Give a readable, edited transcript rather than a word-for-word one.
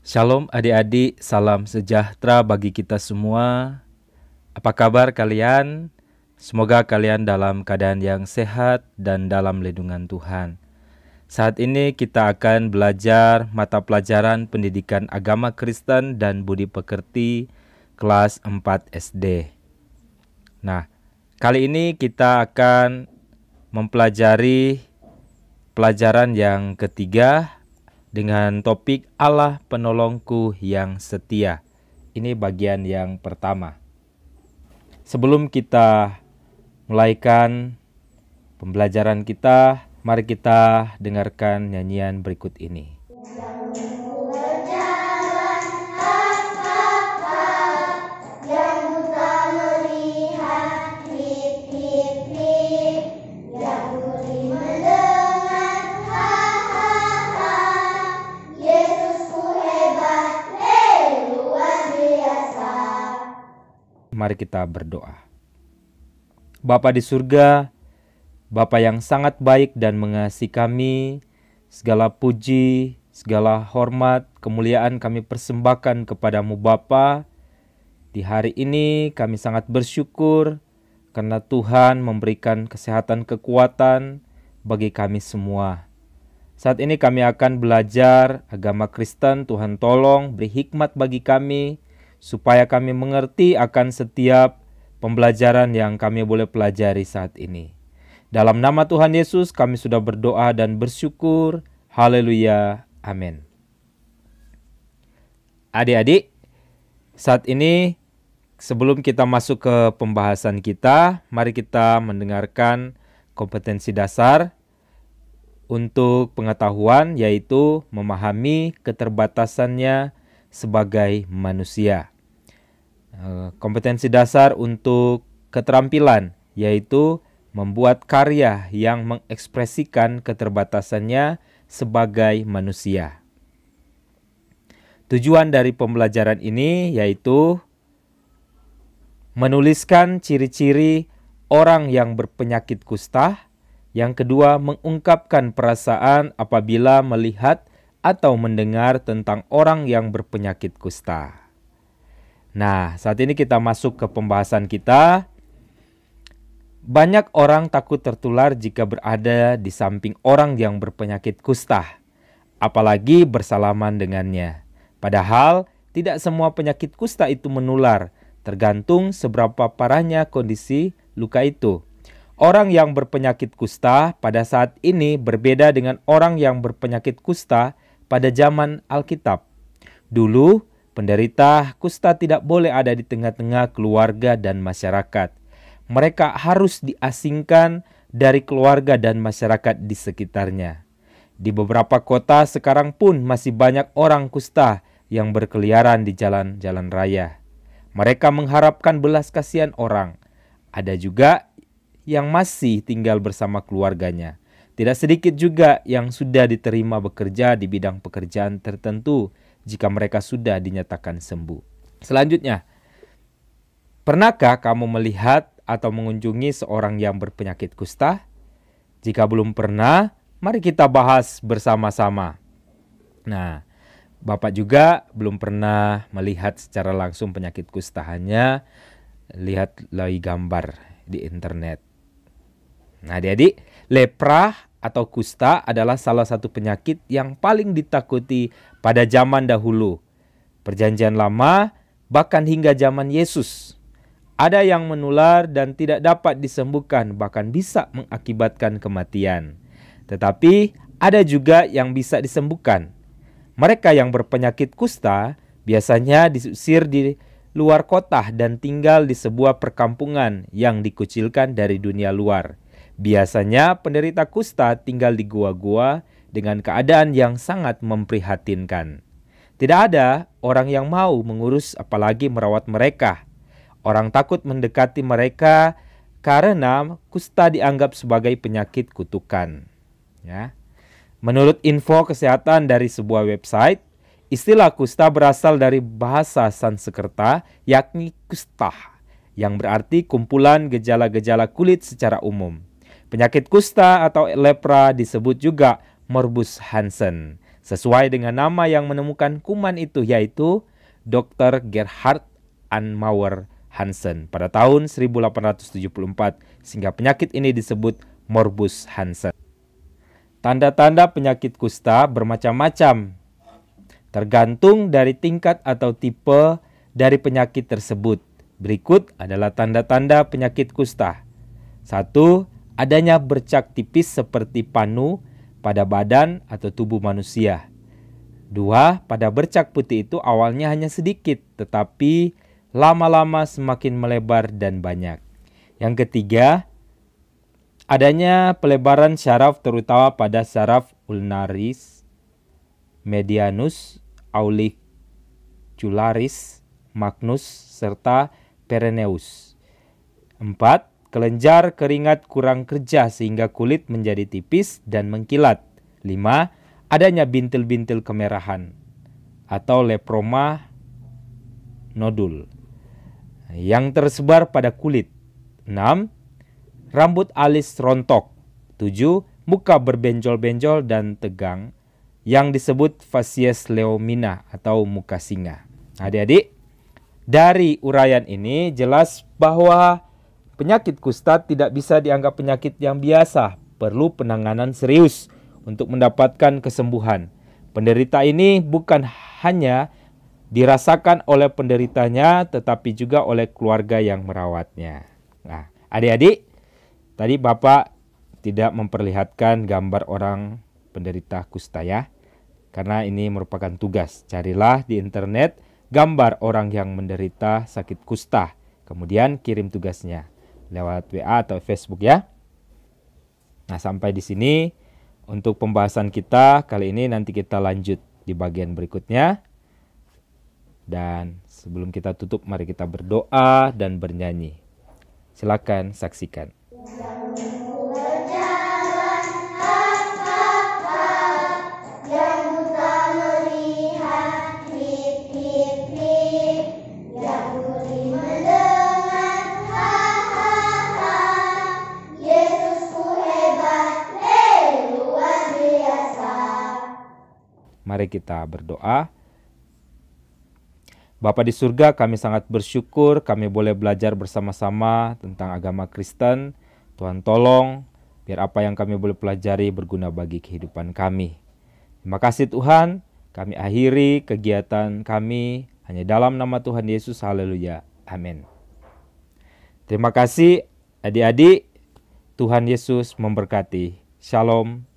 Shalom adik-adik, salam sejahtera bagi kita semua. Apa kabar kalian? Semoga kalian dalam keadaan yang sehat dan dalam lindungan Tuhan. Saat ini kita akan belajar mata pelajaran pendidikan agama Kristen dan budi pekerti kelas 4 SD. Nah, kali ini kita akan mempelajari pelajaran yang ketiga dengan topik Allah penolongku yang setia. Ini bagian yang pertama. Sebelum kita mulaikan pembelajaran kita, mari kita dengarkan nyanyian berikut ini. Mari kita berdoa. Bapa di surga, Bapa yang sangat baik dan mengasihi kami, segala puji, segala hormat, kemuliaan kami persembahkan kepadamu Bapa. Di hari ini kami sangat bersyukur karena Tuhan memberikan kesehatan kekuatan bagi kami semua. Saat ini kami akan belajar agama Kristen. Tuhan tolong beri hikmat bagi kami, supaya kami mengerti akan setiap pembelajaran yang kami boleh pelajari saat ini. Dalam nama Tuhan Yesus kami sudah berdoa dan bersyukur. Haleluya. Amin. Adik-adik, saat ini sebelum kita masuk ke pembahasan kita, mari kita mendengarkan kompetensi dasar untuk pengetahuan, yaitu memahami keterbatasannya sebagai manusia. Kompetensi dasar untuk keterampilan, yaitu membuat karya yang mengekspresikan keterbatasannya sebagai manusia. Tujuan dari pembelajaran ini yaitu menuliskan ciri-ciri orang yang berpenyakit kusta. Yang kedua, mengungkapkan perasaan apabila melihat atau mendengar tentang orang yang berpenyakit kusta. Nah, saat ini kita masuk ke pembahasan kita. Banyak orang takut tertular jika berada di samping orang yang berpenyakit kusta, apalagi bersalaman dengannya. Padahal, tidak semua penyakit kusta itu menular, tergantung seberapa parahnya kondisi luka itu. Orang yang berpenyakit kusta pada saat ini berbeda dengan orang yang berpenyakit kusta pada zaman Alkitab. Dulu, penderita kusta tidak boleh ada di tengah-tengah keluarga dan masyarakat. Mereka harus diasingkan dari keluarga dan masyarakat di sekitarnya. Di beberapa kota sekarang pun masih banyak orang kusta yang berkeliaran di jalan-jalan raya. Mereka mengharapkan belas kasihan orang. Ada juga yang masih tinggal bersama keluarganya. Tidak sedikit juga yang sudah diterima bekerja di bidang pekerjaan tertentu jika mereka sudah dinyatakan sembuh. Selanjutnya, pernahkah kamu melihat atau mengunjungi seorang yang berpenyakit kusta? Jika belum pernah, mari kita bahas bersama-sama. Nah, Bapak juga belum pernah melihat secara langsung penyakit kusta, hanya lihat melalui gambar di internet. Nah, adik-adik, lepra atau kusta adalah salah satu penyakit yang paling ditakuti pada zaman dahulu. Perjanjian Lama, bahkan hingga zaman Yesus. Ada yang menular dan tidak dapat disembuhkan, bahkan bisa mengakibatkan kematian. Tetapi ada juga yang bisa disembuhkan. Mereka yang berpenyakit kusta biasanya diusir di luar kota dan tinggal di sebuah perkampungan yang dikucilkan dari dunia luar. Biasanya penderita kusta tinggal di gua-gua dengan keadaan yang sangat memprihatinkan. Tidak ada orang yang mau mengurus apalagi merawat mereka. Orang takut mendekati mereka karena kusta dianggap sebagai penyakit kutukan. Ya. Menurut info kesehatan dari sebuah website, istilah kusta berasal dari bahasa Sanskerta, yakni kusta, yang berarti kumpulan gejala-gejala kulit secara umum. Penyakit kusta atau lepra disebut juga morbus Hansen. sesuai dengan nama yang menemukan kuman itu, yaitu Dr. Gerhard Anmauer Hansen pada tahun 1874, sehingga penyakit ini disebut morbus Hansen. Tanda-tanda penyakit kusta bermacam-macam, tergantung dari tingkat atau tipe dari penyakit tersebut. Berikut adalah tanda-tanda penyakit kusta. 1. Adanya bercak tipis seperti panu pada badan atau tubuh manusia. 2. Pada bercak putih itu awalnya hanya sedikit, tetapi lama-lama semakin melebar dan banyak. Yang ketiga, adanya pelebaran syaraf terutama pada syaraf ulnaris, medianus, auricularis, magnus, serta peroneus. 4. Kelenjar keringat kurang kerja sehingga kulit menjadi tipis dan mengkilat. 5. Adanya bintil-bintil kemerahan atau leproma nodul yang tersebar pada kulit. 6. Rambut alis rontok. 7. Muka berbenjol-benjol dan tegang yang disebut facies leomina atau muka singa. Adik-adik, dari uraian ini jelas bahwa penyakit kusta tidak bisa dianggap penyakit yang biasa, perlu penanganan serius untuk mendapatkan kesembuhan. Penderita ini bukan hanya dirasakan oleh penderitanya, tetapi juga oleh keluarga yang merawatnya. Nah, adik-adik, tadi Bapak tidak memperlihatkan gambar orang penderita kusta ya, karena ini merupakan tugas. Carilah di internet gambar orang yang menderita sakit kusta, kemudian kirim tugasnya lewat WA atau Facebook ya. Nah, sampai di sini untuk pembahasan kita kali ini, nanti kita lanjut di bagian berikutnya. Dan sebelum kita tutup, mari kita berdoa dan bernyanyi. Silakan saksikan. Mari kita berdoa. Bapa di surga, kami sangat bersyukur kami boleh belajar bersama-sama tentang agama Kristen. Tuhan tolong biar apa yang kami boleh pelajari berguna bagi kehidupan kami. Terima kasih Tuhan, kami akhiri kegiatan kami hanya dalam nama Tuhan Yesus. Haleluya. Amin. Terima kasih adik-adik. Tuhan Yesus memberkati. Shalom.